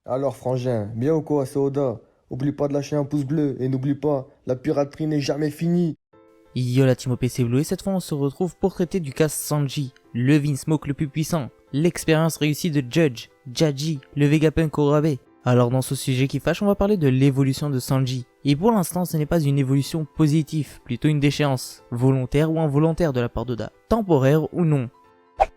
Alors frangin, bien ou quoi, c'est Oda? Oublie pas de lâcher un pouce bleu et n'oublie pas, la piraterie n'est jamais finie. Yo la team OPC Blue et cette fois on se retrouve pour traiter du cas Sanji, le Vinsmoke le plus puissant, l'expérience réussie de Judge, Jaji, le Vegapunk au rabais. Alors dans ce sujet qui fâche, on va parler de l'évolution de Sanji. Et pour l'instant ce n'est pas une évolution positive, plutôt une déchéance, volontaire ou involontaire de la part d'Oda, temporaire ou non.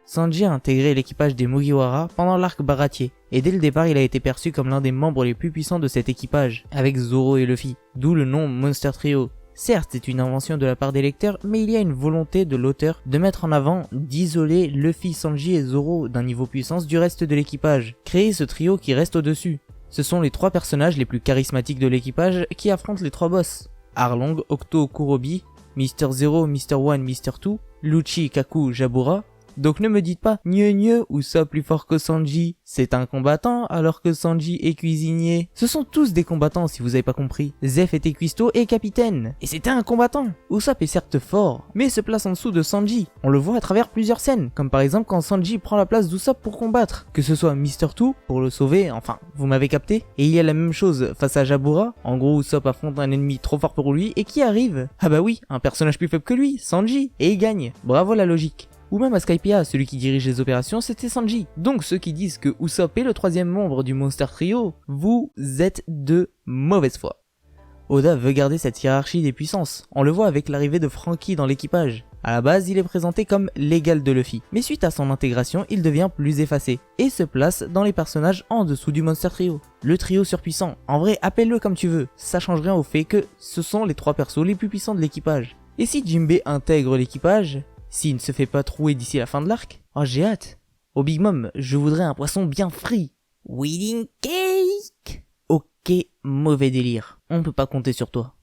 Sanji a intégré l'équipage des Mugiwara pendant l'arc Baratier, et dès le départ il a été perçu comme l'un des membres les plus puissants de cet équipage, avec Zoro et Luffy, d'où le nom Monster Trio. Certes, c'est une invention de la part des lecteurs, mais il y a une volonté de l'auteur de mettre en avant, d'isoler Luffy, Sanji et Zoro d'un niveau puissance du reste de l'équipage, créer ce trio qui reste au-dessus. Ce sont les trois personnages les plus charismatiques de l'équipage qui affrontent les trois boss. Arlong, Octo, Kurobi, Mr. Zero, Mr. One, Mr. Two, Lucci, Kaku, Jabura. Donc ne me dites pas gneu ou ça plus fort que Sanji, c'est un combattant alors que Sanji est cuisinier. Ce sont tous des combattants si vous avez pas compris. Zeph était cuistot et capitaine, et c'était un combattant. Usopp est certes fort, mais se place en dessous de Sanji. On le voit à travers plusieurs scènes, comme par exemple quand Sanji prend la place d'Usopp pour combattre. Que ce soit Mr. Two pour le sauver, enfin, vous m'avez capté. Et il y a la même chose face à Jabura. En gros, Usopp affronte un ennemi trop fort pour lui et qui arrive? Ah bah oui, un personnage plus faible que lui, Sanji, et il gagne. Bravo la logique. Ou même à Skypiea, celui qui dirige les opérations, c'était Sanji. Donc ceux qui disent que Usopp est le troisième membre du Monster Trio, vous êtes de mauvaise foi. Oda veut garder cette hiérarchie des puissances, on le voit avec l'arrivée de Franky dans l'équipage. À la base, il est présenté comme l'égal de Luffy, mais suite à son intégration, il devient plus effacé, et se place dans les personnages en dessous du Monster Trio. Le trio surpuissant, en vrai appelle-le comme tu veux, ça change rien au fait que ce sont les trois persos les plus puissants de l'équipage. Et si Jinbei intègre l'équipage, s'il ne se fait pas trouer d'ici la fin de l'arc, oh j'ai hâte. Au Big Mom, je voudrais un poisson bien frit. Wedding cake. Ok, mauvais délire. On ne peut pas compter sur toi.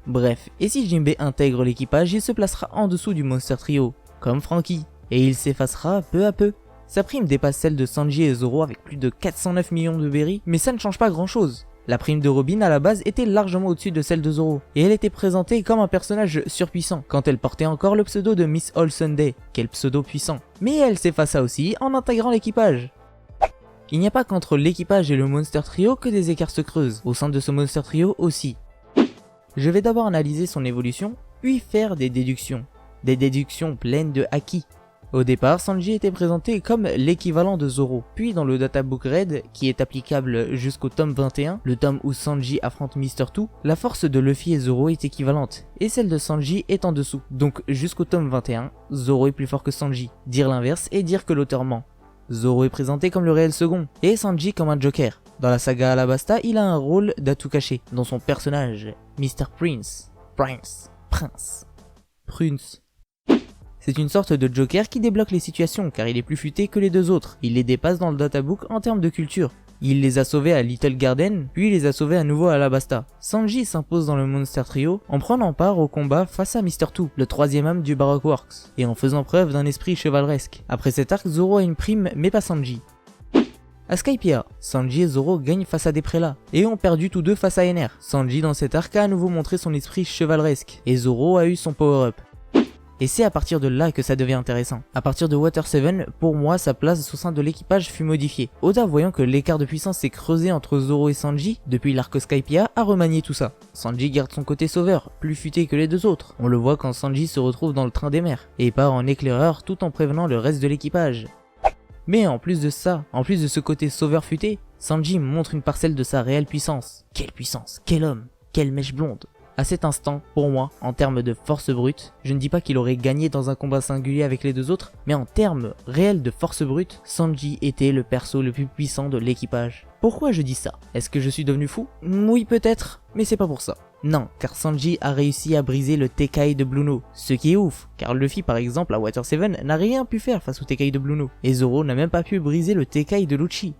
Bref, et si Jinbei intègre l'équipage, il se placera en dessous du Monster Trio, comme Franky, et il s'effacera peu à peu. Sa prime dépasse celle de Sanji et Zoro avec plus de 409 millions de berries, mais ça ne change pas grand chose. La prime de Robin à la base était largement au-dessus de celle de Zoro, et elle était présentée comme un personnage surpuissant, quand elle portait encore le pseudo de Miss All Sunday, quel pseudo puissant. Mais elle s'effaça aussi en intégrant l'équipage. Il n'y a pas qu'entre l'équipage et le Monster Trio que des écarts se creusent, au sein de ce Monster Trio aussi. Je vais d'abord analyser son évolution, puis faire des déductions. Des déductions pleines de haki. Au départ, Sanji était présenté comme l'équivalent de Zoro, puis dans le Databook Red, qui est applicable jusqu'au tome 21, le tome où Sanji affronte Mr. Two, la force de Luffy et Zoro est équivalente, et celle de Sanji est en dessous. Donc jusqu'au tome 21, Zoro est plus fort que Sanji. Dire l'inverse est dire que l'auteur ment. Zoro est présenté comme le réel second, et Sanji comme un joker. Dans la saga Alabasta, il a un rôle d'atout caché, dans son personnage, Mr. Prince. C'est une sorte de Joker qui débloque les situations car il est plus futé que les deux autres. Il les dépasse dans le databook en termes de culture. Il les a sauvés à Little Garden, puis les a sauvés à nouveau à Alabasta. Sanji s'impose dans le Monster Trio en prenant part au combat face à Mr. Two, le troisième homme du Baroque Works, et en faisant preuve d'un esprit chevaleresque. Après cet arc, Zoro a une prime mais pas Sanji. À Skypiea, Sanji et Zoro gagnent face à des prélats, et ont perdu tous deux face à Ener. Sanji dans cet arc a à nouveau montré son esprit chevaleresque, et Zoro a eu son power-up. Et c'est à partir de là que ça devient intéressant. À partir de Water 7, pour moi, sa place au sein de l'équipage fut modifiée. Oda, voyant que l'écart de puissance s'est creusé entre Zoro et Sanji, depuis l'arc Skypiea, a remanié tout ça. Sanji garde son côté sauveur, plus futé que les deux autres. On le voit quand Sanji se retrouve dans le train des mers, et part en éclaireur tout en prévenant le reste de l'équipage. Mais en plus de ça, en plus de ce côté sauveur futé, Sanji montre une parcelle de sa réelle puissance. Quelle puissance, quel homme, quelle mèche blonde. À cet instant, pour moi, en termes de force brute, je ne dis pas qu'il aurait gagné dans un combat singulier avec les deux autres, mais en termes réels de force brute, Sanji était le perso le plus puissant de l'équipage. Pourquoi je dis ça? Est-ce que je suis devenu fou? Oui peut-être, mais c'est pas pour ça. Non, car Sanji a réussi à briser le Tekai de Bluno, ce qui est ouf, car Luffy par exemple à Water 7 n'a rien pu faire face au Tekai de Bluno, et Zoro n'a même pas pu briser le Tekai de Lucci.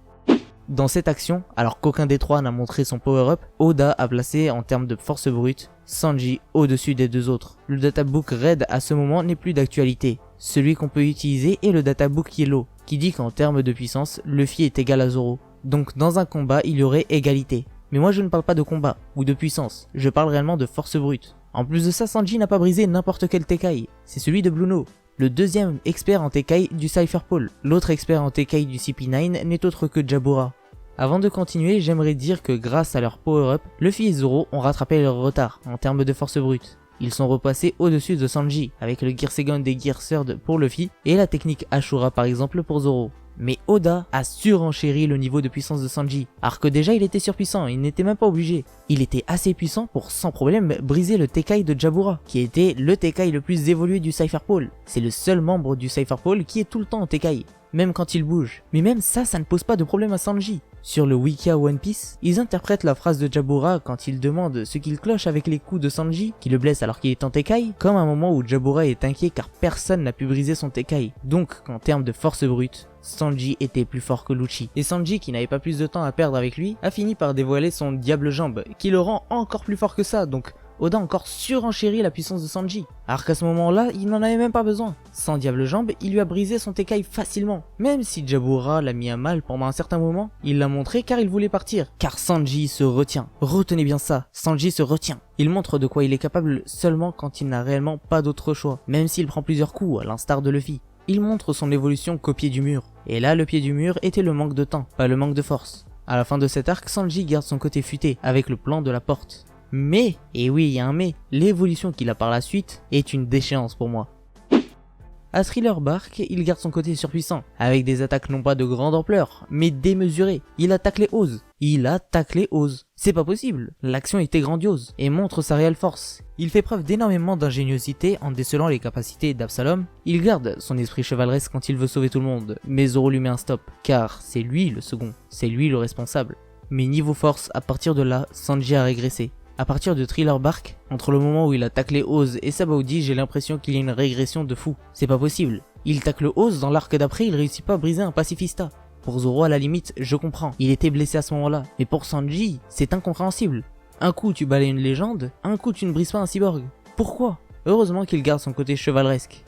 Dans cette action, alors qu'aucun des trois n'a montré son power-up, Oda a placé en termes de force brute, Sanji au-dessus des deux autres. Le databook Red à ce moment n'est plus d'actualité. Celui qu'on peut utiliser est le databook Yellow, qui dit qu'en termes de puissance, Luffy est égal à Zoro. Donc dans un combat, il y aurait égalité. Mais moi je ne parle pas de combat, ou de puissance, je parle réellement de force brute. En plus de ça, Sanji n'a pas brisé n'importe quel Tekai, c'est celui de Bluno. Le deuxième expert en Tekai du Cypher Pole. L'autre expert en Tekai du CP9 n'est autre que Jabura. Avant de continuer, j'aimerais dire que grâce à leur power-up, Luffy et Zoro ont rattrapé leur retard en termes de force brute. Ils sont repassés au-dessus de Sanji, avec le Gear Second et Gear Third pour Luffy, et la technique Ashura par exemple pour Zoro. Mais Oda a surenchéri le niveau de puissance de Sanji, alors que déjà il était surpuissant, il n'était même pas obligé. Il était assez puissant pour sans problème briser le Tekai de Jabura, qui était le Tekai le plus évolué du Cypher Pole. C'est le seul membre du Cypher Pole qui est tout le temps en Tekai, même quand il bouge. Mais même ça ne pose pas de problème à Sanji. Sur le Wikia One Piece, ils interprètent la phrase de Jabura quand il demande ce qu'il cloche avec les coups de Sanji, qui le blesse alors qu'il est en Tekai, comme un moment où Jabura est inquiet car personne n'a pu briser son Tekai. Donc, en termes de force brute, Sanji était plus fort que Lucci. Et Sanji, qui n'avait pas plus de temps à perdre avec lui, a fini par dévoiler son Diable Jambe, qui le rend encore plus fort que ça, donc Oda a encore surenchéri la puissance de Sanji, alors qu'à ce moment-là, il n'en avait même pas besoin. Sans Diable Jambe, il lui a brisé son Tekai facilement. Même si Jabura l'a mis à mal pendant un certain moment, il l'a montré car il voulait partir. Car Sanji se retient. Retenez bien ça, Sanji se retient. Il montre de quoi il est capable seulement quand il n'a réellement pas d'autre choix, même s'il prend plusieurs coups, à l'instar de Luffy. Il montre son évolution qu'au pied du mur. Et là, le pied du mur était le manque de temps, pas le manque de force. À la fin de cet arc, Sanji garde son côté futé, avec le plan de la porte. Mais, et oui il y a un mais, l'évolution qu'il a par la suite est une déchéance pour moi. À Thriller Bark, il garde son côté surpuissant, avec des attaques non pas de grande ampleur, mais démesurées. Il attaque les Oz. C'est pas possible, l'action était grandiose, et montre sa réelle force. Il fait preuve d'énormément d'ingéniosité en décelant les capacités d'Absalom. Il garde son esprit chevaleresque quand il veut sauver tout le monde, mais Zoro lui met un stop, car c'est lui le second, c'est lui le responsable. Mais niveau force, à partir de là, Sanji a régressé. À partir de Thriller Bark, entre le moment où il attaque les Oz et Sabaody, j'ai l'impression qu'il y a une régression de fou. C'est pas possible. Il tacle Oz, dans l'arc d'après, il réussit pas à briser un pacifista. Pour Zoro, à la limite, je comprends. Il était blessé à ce moment-là. Mais pour Sanji, c'est incompréhensible. Un coup, tu balais une légende, un coup, tu ne brises pas un cyborg. Pourquoi? Heureusement qu'il garde son côté chevaleresque.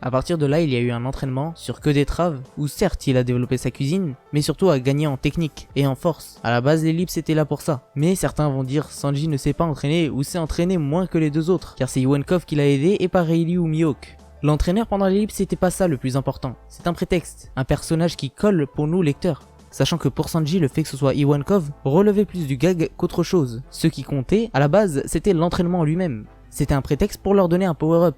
À partir de là, il y a eu un entraînement sur que d'étraves, où certes il a développé sa cuisine, mais surtout a gagné en technique et en force. À la base, l'ellipse était là pour ça. Mais certains vont dire Sanji ne s'est pas entraîné ou s'est entraîné moins que les deux autres, car c'est Ivankov qui l'a aidé et pas Rayleigh ou Mihawk. L'entraîneur pendant l'ellipse c'était pas ça le plus important, c'est un prétexte, un personnage qui colle pour nous lecteurs. Sachant que pour Sanji, le fait que ce soit Ivankov relevait plus du gag qu'autre chose. Ce qui comptait, à la base, c'était l'entraînement lui-même. C'était un prétexte pour leur donner un power-up.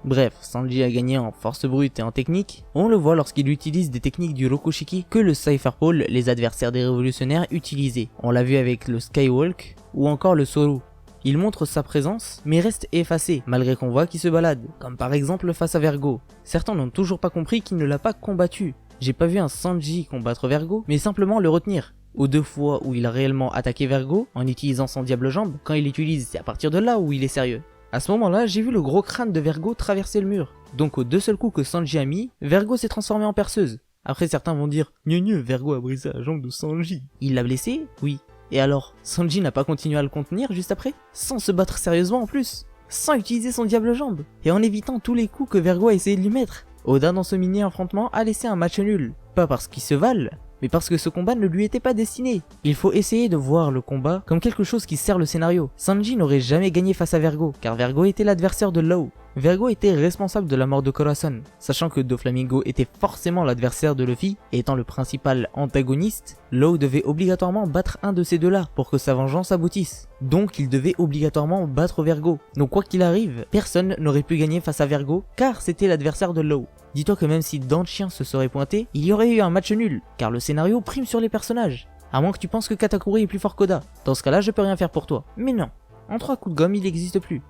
Bref, Sanji a gagné en force brute et en technique. On le voit lorsqu'il utilise des techniques du Rokushiki que le Cypher Pole, les adversaires des révolutionnaires, utilisaient. On l'a vu avec le Skywalk ou encore le Solo. Il montre sa présence, mais reste effacé, malgré qu'on voit qu'il se balade, comme par exemple face à Vergo. Certains n'ont toujours pas compris qu'il ne l'a pas combattu. J'ai pas vu un Sanji combattre Vergo, mais simplement le retenir. Aux deux fois où il a réellement attaqué Vergo, en utilisant son Diable Jambe, quand il l'utilise, c'est à partir de là où il est sérieux. À ce moment-là, j'ai vu le gros crâne de Vergo traverser le mur. Donc aux deux seuls coups que Sanji a mis, Vergo s'est transformé en perceuse. Après certains vont dire « Vergo a brisé la jambe de Sanji ». Il l'a blessé? Oui. Et alors, Sanji n'a pas continué à le contenir juste après? Sans se battre sérieusement en plus? Sans utiliser son Diable Jambe? Et en évitant tous les coups que Vergo a essayé de lui mettre? Oda dans ce mini-affrontement a laissé un match nul. Pas parce qu'ils se valent, mais parce que ce combat ne lui était pas destiné. Il faut essayer de voir le combat comme quelque chose qui sert le scénario. Sanji n'aurait jamais gagné face à Vergo, car Vergo était l'adversaire de Law. Vergo était responsable de la mort de Corazon, sachant que Doflamingo était forcément l'adversaire de Luffy, et étant le principal antagoniste, Law devait obligatoirement battre un de ces deux-là pour que sa vengeance aboutisse. Donc il devait obligatoirement battre Vergo. Donc quoi qu'il arrive, personne n'aurait pu gagner face à Vergo, car c'était l'adversaire de Law. Dis-toi que même si Danchien se serait pointé, il y aurait eu un match nul, car le scénario prime sur les personnages. À moins que tu penses que Katakuri est plus fort qu'Oda. Dans ce cas-là, je peux rien faire pour toi. Mais non, en 3 coups de gomme, il n'existe plus.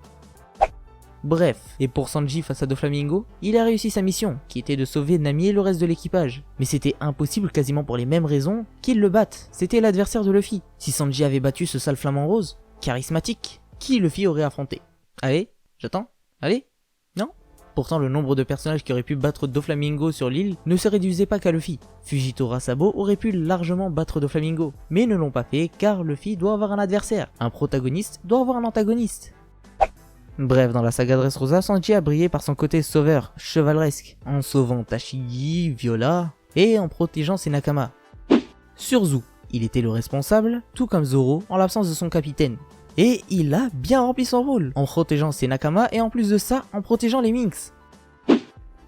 Bref, et pour Sanji face à Doflamingo, il a réussi sa mission, qui était de sauver Nami et le reste de l'équipage. Mais c'était impossible quasiment pour les mêmes raisons qu'il le batte. C'était l'adversaire de Luffy. Si Sanji avait battu ce sale flamant rose, charismatique, qui Luffy aurait affronté? Allez, j'attends. Allez? Non? Pourtant, le nombre de personnages qui auraient pu battre Doflamingo sur l'île ne se réduisait pas qu'à Luffy. Fujitora Sabo aurait pu largement battre Doflamingo, mais ne l'ont pas fait car Luffy doit avoir un adversaire. Un protagoniste doit avoir un antagoniste. Bref, dans la saga Dressrosa, Sanji a brillé par son côté sauveur, chevaleresque, en sauvant Tashigi, Viola, et en protégeant ses Nakama. Sur Zou, il était le responsable, tout comme Zoro, en l'absence de son capitaine. Et il a bien rempli son rôle, en protégeant ses Nakama et en plus de ça, en protégeant les Minks.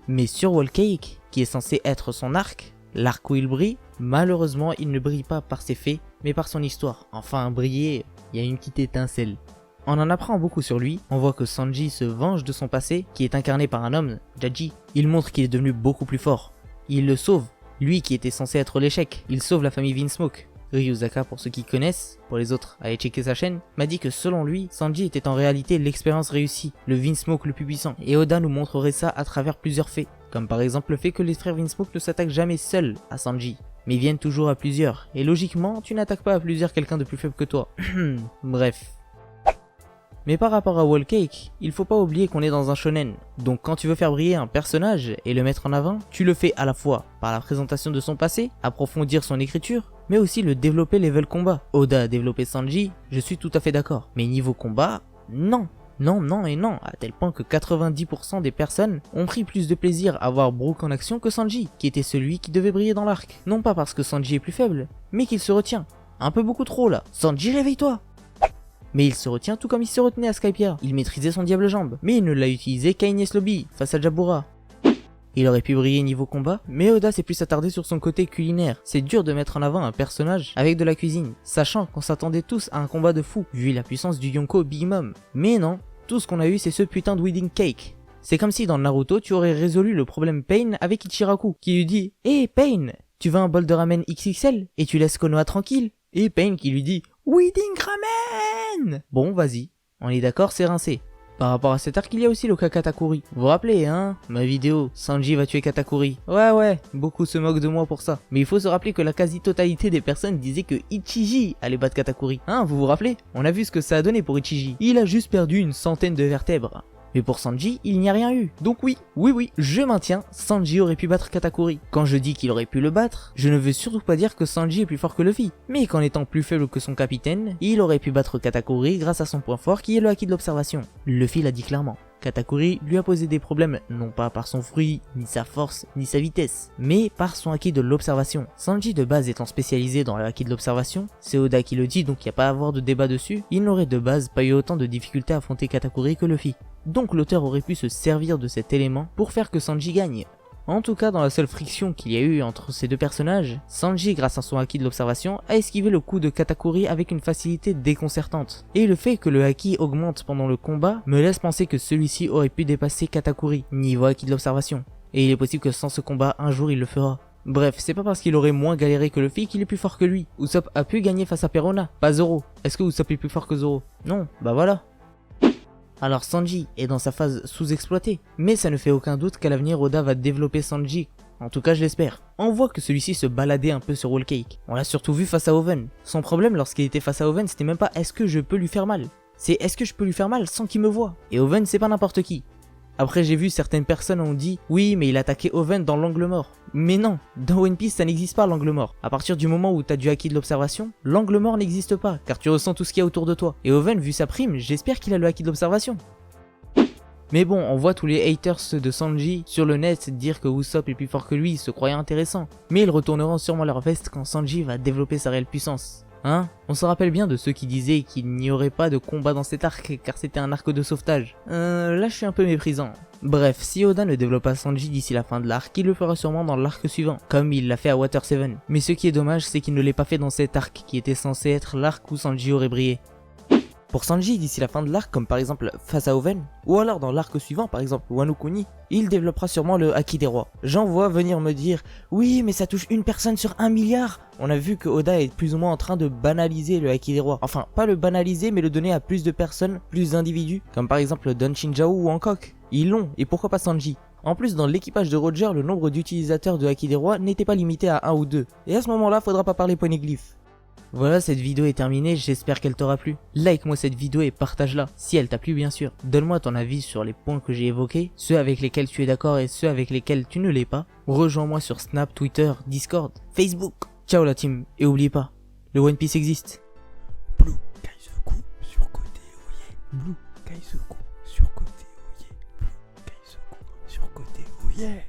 Mais sur Whole Cake, qui est censé être son arc, L'arc où il brille, malheureusement il ne brille pas par ses faits, mais par son histoire. Enfin briller, il y a une petite étincelle. On en apprend beaucoup sur lui, on voit que Sanji se venge de son passé, qui est incarné par un homme, Jaji. Il montre qu'il est devenu beaucoup plus fort. Il le sauve, lui qui était censé être l'échec, il sauve la famille Vinsmoke. Ryuzaka, pour ceux qui connaissent, pour les autres, allez checker sa chaîne, m'a dit que selon lui, Sanji était en réalité l'expérience réussie, le Vinsmoke le plus puissant, et Oda nous montrerait ça à travers plusieurs faits, comme par exemple le fait que les frères Vinsmoke ne s'attaquent jamais seuls à Sanji, mais viennent toujours à plusieurs, et logiquement, tu n'attaques pas à plusieurs quelqu'un de plus faible que toi. Bref. Mais par rapport à Whole Cake, il faut pas oublier qu'on est dans un shonen. Donc quand tu veux faire briller un personnage et le mettre en avant, tu le fais à la fois par la présentation de son passé, approfondir son écriture, mais aussi le développer level combat. Oda a développé Sanji, je suis tout à fait d'accord. Mais niveau combat, non. Non, non et non, à tel point que 90% des personnes ont pris plus de plaisir à voir Brook en action que Sanji, qui était celui qui devait briller dans l'arc. Non pas parce que Sanji est plus faible, mais qu'il se retient. Un peu beaucoup trop là. Sanji, réveille-toi! Mais il se retient tout comme il se retenait à Skypiea. Il maîtrisait son diable jambe, mais il ne l'a utilisé qu'à Ines Lobby, face à Jabura. Il aurait pu briller niveau combat, mais Oda s'est plus attardé sur son côté culinaire. C'est dur de mettre en avant un personnage avec de la cuisine, sachant qu'on s'attendait tous à un combat de fou, vu la puissance du Yonko Big Mom. Mais non, tout ce qu'on a eu c'est ce putain de wedding cake. C'est comme si dans Naruto tu aurais résolu le problème Pain avec Ichiraku, qui lui dit « Hé Pain, tu veux un bol de ramen XXL et tu laisses Konoha tranquille ?» Et Pain qui lui dit « Wedding ramen !» Bon, vas-y, on est d'accord, c'est rincé. Par rapport à cet arc, il y a aussi le Katakuri. Vous vous rappelez, hein, ma vidéo, Sanji va tuer Katakuri. Ouais, beaucoup se moquent de moi pour ça. Mais il faut se rappeler que la quasi-totalité des personnes disaient que Ichiji allait battre Katakuri. Hein, vous vous rappelez? On a vu ce que ça a donné pour Ichiji. Il a juste perdu une centaine de vertèbres. Mais pour Sanji, il n'y a rien eu. Donc oui, je maintiens, Sanji aurait pu battre Katakuri. Quand je dis qu'il aurait pu le battre, je ne veux surtout pas dire que Sanji est plus fort que Luffy, mais qu'en étant plus faible que son capitaine, il aurait pu battre Katakuri grâce à son point fort qui est le haki de l'observation. Luffy l'a dit clairement. Katakuri lui a posé des problèmes, non pas par son fruit, ni sa force, ni sa vitesse, mais par son haki de l'observation. Sanji de base étant spécialisé dans le haki de l'observation, c'est Oda qui le dit donc il n'y a pas à avoir de débat dessus, il n'aurait de base pas eu autant de difficultés à affronter Katakuri que Luffy. Donc l'auteur aurait pu se servir de cet élément pour faire que Sanji gagne. En tout cas, dans la seule friction qu'il y a eu entre ces deux personnages, Sanji, grâce à son haki de l'observation, a esquivé le coup de Katakuri avec une facilité déconcertante. Et le fait que le haki augmente pendant le combat me laisse penser que celui-ci aurait pu dépasser Katakuri, niveau haki de l'observation. Et il est possible que sans ce combat, un jour il le fera. Bref, c'est pas parce qu'il aurait moins galéré que Luffy qu'il est plus fort que lui. Usopp a pu gagner face à Perona, pas Zoro. Est-ce que Usopp est plus fort que Zoro? Non, bah voilà. Alors Sanji est dans sa phase sous-exploitée, mais ça ne fait aucun doute qu'à l'avenir Oda va développer Sanji, en tout cas je l'espère. On voit que celui-ci se baladait un peu sur Whole Cake, on l'a surtout vu face à Oven. Son problème lorsqu'il était face à Oven c'était même pas est-ce que je peux lui faire mal, c'est est-ce que je peux lui faire mal sans qu'il me voie. Et Oven c'est pas n'importe qui. Après j'ai vu certaines personnes ont dit oui mais il attaquait Oven dans l'angle mort. Mais non, dans One Piece ça n'existe pas l'angle mort. À partir du moment où t'as du haki de l'observation, l'angle mort n'existe pas car tu ressens tout ce qu'il y a autour de toi. Et Oven vu sa prime, j'espère qu'il a le haki de l'observation. Mais bon, on voit tous les haters de Sanji sur le net dire que Usopp est plus fort que lui, se croyant intéressant. Mais ils retourneront sûrement leur veste quand Sanji va développer sa réelle puissance. Hein? On se rappelle bien de ceux qui disaient qu'il n'y aurait pas de combat dans cet arc car c'était un arc de sauvetage. Là je suis un peu méprisant. Bref, si Oda ne développe pas Sanji d'ici la fin de l'arc, il le fera sûrement dans l'arc suivant, comme il l'a fait à Water 7. Mais ce qui est dommage, c'est qu'il ne l'ait pas fait dans cet arc qui était censé être l'arc où Sanji aurait brillé. Pour Sanji d'ici la fin de l'arc, comme par exemple face à Oven, ou alors dans l'arc suivant, par exemple Wano Kuni, il développera sûrement le haki des rois. J'en vois venir me dire « Oui, mais ça touche une personne sur 1 milliard !» On a vu que Oda est plus ou moins en train de banaliser le haki des rois. Enfin, pas le banaliser, mais le donner à plus de personnes, plus d'individus, comme par exemple Don Shinjao ou Hancock. Ils l'ont, et pourquoi pas Sanji? En plus, dans l'équipage de Roger, le nombre d'utilisateurs de haki des rois n'était pas limité à 1 ou 2. Et à ce moment-là, faudra pas parler poneglyph. Voilà, cette vidéo est terminée, j'espère qu'elle t'aura plu. Like-moi cette vidéo et partage-la, si elle t'a plu bien sûr. Donne-moi ton avis sur les points que j'ai évoqués, ceux avec lesquels tu es d'accord et ceux avec lesquels tu ne l'es pas. Rejoins-moi sur Snap, Twitter, Discord, Facebook. Ciao la team, et oublie pas, le One Piece existe. Blue Kaizoku sur côté Oye. Blue Kaizoku sur côté Oye. Blue Kaizoku sur côté Oye.